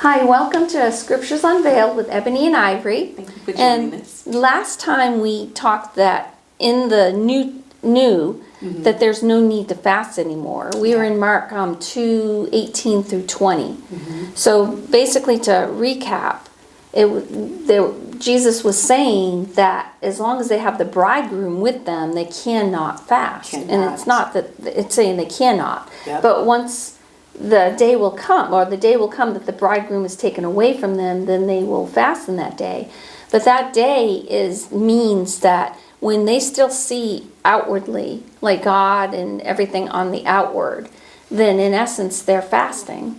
Hi, welcome to Scriptures Unveiled with Ebony and Ivory. Thank you for joining us. Last time we talked that in the new that there's no need to fast anymore. We were in Mark 2:18 through 20. So basically, to recap, Jesus was saying that as long as they have the bridegroom with them, they cannot fast. And it's not that it's saying they cannot, but once the day will come that the bridegroom is taken away from them, then they will fast in that day. But that day means that when they still see outwardly, like God and everything on the outward, then in essence they're fasting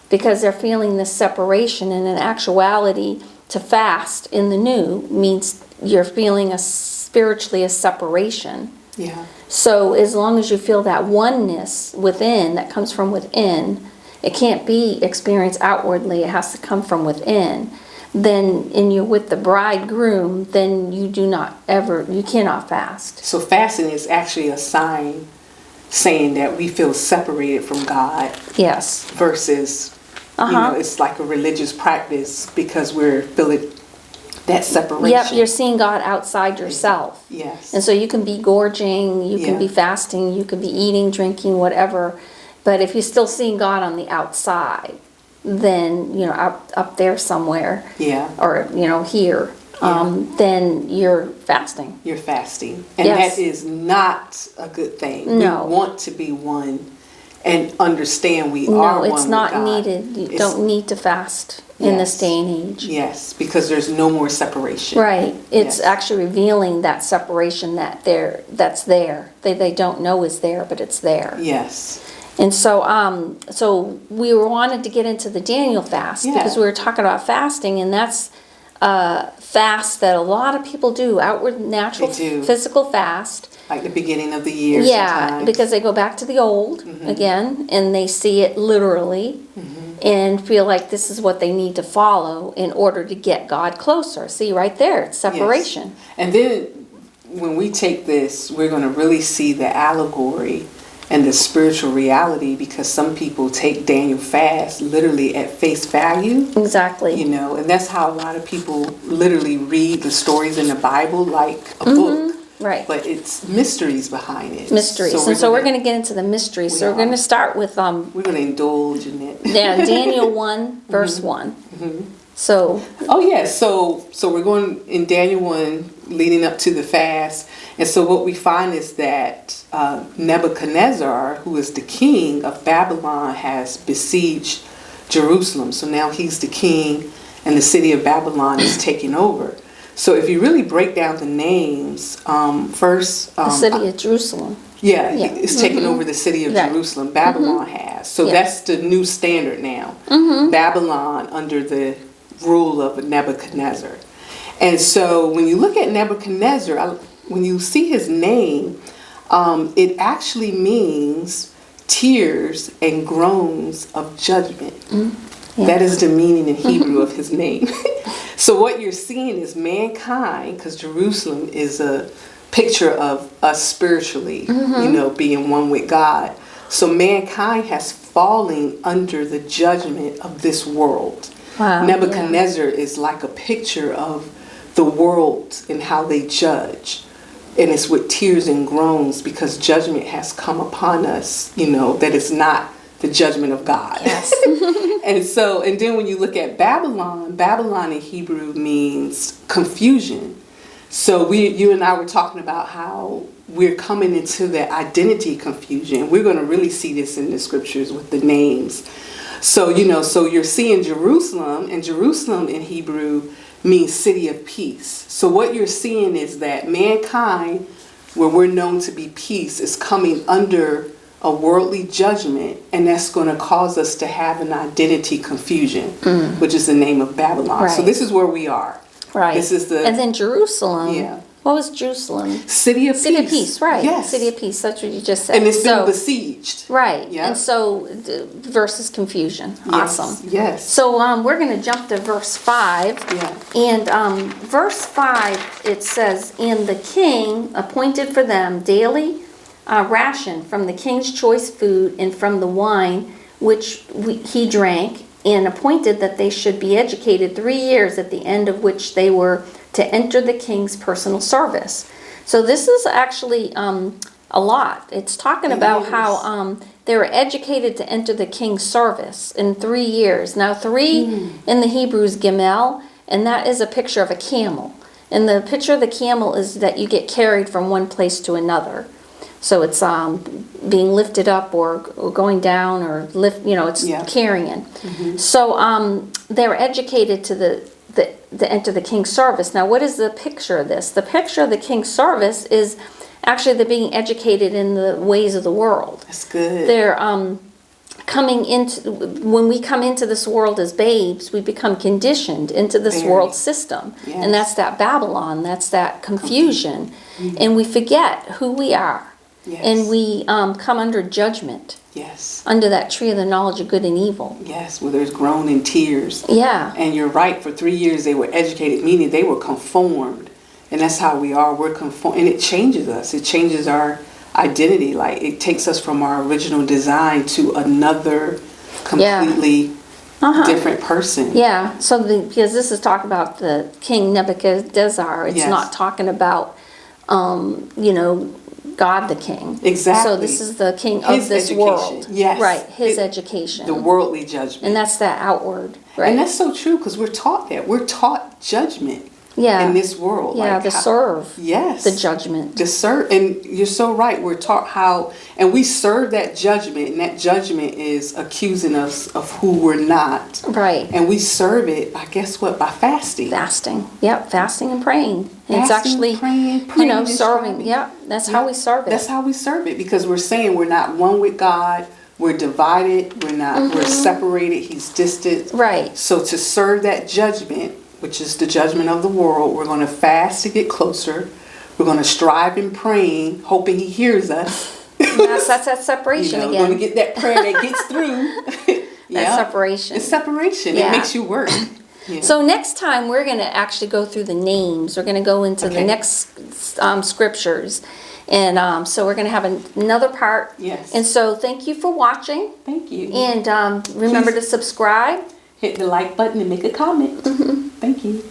because they're feeling this separation. And in actuality, to fast in the new means you're feeling spiritually a separation. Yeah. So as long as you feel that oneness within, that comes from within, it can't be experienced outwardly, it has to come from within. Then, and you're with the bridegroom, then you cannot fast. So fasting is actually a sign saying that we feel separated from God. Yes. Versus, it's like a religious practice because we're feeling that separation. Yep, you're seeing God outside yourself. Yes. And so you can be gorging, you can be fasting, you can be eating, drinking, whatever. But if you're still seeing God on the outside, then, up there somewhere. Yeah. Or, here. Then you're fasting. You're fasting. And that is not a good thing. No. We want to be one and understand we are one. No, it's not with God. needed. You don't need to fast in this day and age. Yes, because there's no more separation. Right. It's actually revealing that separation that's there. They don't know is there, but it's there. Yes. And so we wanted to get into the Daniel fast because we were talking about fasting, and that's fast that a lot of people do, outward, natural, physical fast. Like the beginning of the year. Yeah, sometimes. because they go back to the old again, and they see it literally and feel like this is what they need to follow in order to get God closer. See, right there, it's separation. Yes. And then when we take this, we're going to really see the allegory and the spiritual reality, because some people take Daniel fast literally at face value. Exactly. And that's how a lot of people literally read the stories in the Bible like a book. Right. But it's mysteries behind it. Mysteries. So we're going to get into the mysteries. So we're going to start with we're going to indulge in it. Daniel 1 verse 1. So so we're going in Daniel 1 leading up to the fast. And so what we find is that Nebuchadnezzar, who is the king of Babylon, has besieged Jerusalem. So now he's the king and the city of Babylon is taking over. So if you really break down the names, first... the city of Jerusalem. It's taking over the city of Jerusalem. Babylon has. So that's the new standard now. Babylon under the rule of Nebuchadnezzar. And so when you look at Nebuchadnezzar, when you see his name, it actually means tears and groans of judgment. That is the meaning in Hebrew of his name. So what you're seeing is mankind, because Jerusalem is a picture of us spiritually, being one with God. So mankind has fallen under the judgment of this world. Wow, Nebuchadnezzar is like a picture of the world and how they judge. And it's with tears and groans because judgment has come upon us, that is not the judgment of God. Yes. And then when you look at Babylon in Hebrew means confusion. So you and I were talking about how we're coming into that identity confusion. We're going to really see this in the scriptures with the names. So, so you're seeing Jerusalem, and Jerusalem in Hebrew means city of peace. So what you're seeing is that mankind, where we're known to be peace, is coming under a worldly judgment, and that's going to cause us to have an identity confusion, which is the name of Babylon. Right. So this is where we are. Right. This is and then Jerusalem. Yeah. What was Jerusalem? City of Peace. City of Peace, right. Yes. City of Peace, that's what you just said. And it's been besieged. Right. Yeah. And so versus confusion. Yes. Awesome. Yes. So we're going to jump to verse 5. Yeah. And verse 5, it says, "And the king appointed for them daily ration from the king's choice food and from the wine which he drank, and appointed that they should be educated 3 years, at the end of which they were to enter the king's personal service. So this is actually a lot. It's talking about how they were educated to enter the king's service in 3 years. Now 3 in the Hebrew is Gimel, and that is a picture of a camel. And the picture of the camel is that you get carried from one place to another. So it's being lifted up or going down, or it's carrying. So they were educated to enter the king's service. Now what is the picture of this? The picture of the king's service is actually they're being educated in the ways of the world. That's good. They're coming into, when we come into this world as babes, we become conditioned into this world system. Yes. And that's that Babylon, that's that confusion. And we forget who we are. Yes. And we come under judgment. Yes. Under that tree of the knowledge of good and evil. Yes, where there's groan and tears. Yeah. And you're right, for 3 years they were educated, meaning they were conformed. And that's how we are. We're conformed. And it changes us. It changes our identity. Like, it takes us from our original design to another completely different person. Yeah. So because this is talking about the King Nebuchadnezzar. It's not talking about, God the King. Exactly. So this is the king His of this education. world. Yes. Right. His education. The worldly judgment. And that's that outward. Right. And that's so true, because we're taught that. We're taught judgment. Yeah. In this world. Yeah, like serve. Yes. The judgment. To serve. And you're so right. We're taught how, and we serve that judgment, and that judgment is accusing us of who we're not. Right. And we serve it, I guess what, by fasting. Fasting. Yep, fasting and praying. And it's Fasting, actually, praying serving. Yep, that's how we serve it. That's how we serve it, because we're saying we're not one with God. We're divided. We're not. We're separated. He's distant. Right. So to serve that judgment, which is the judgment of the world, we're going to fast to get closer. We're going to strive in praying, hoping He hears us. That's that separation again. We're going to get that prayer that gets through. That separation. It's separation. It makes you work. Yeah. So next time we're going to actually go through the names. We're going to go into the next scriptures. And so we're going to have another part. Yes. And so thank you for watching. Thank you. And remember to subscribe. Hit the like button and make a comment. Thank you.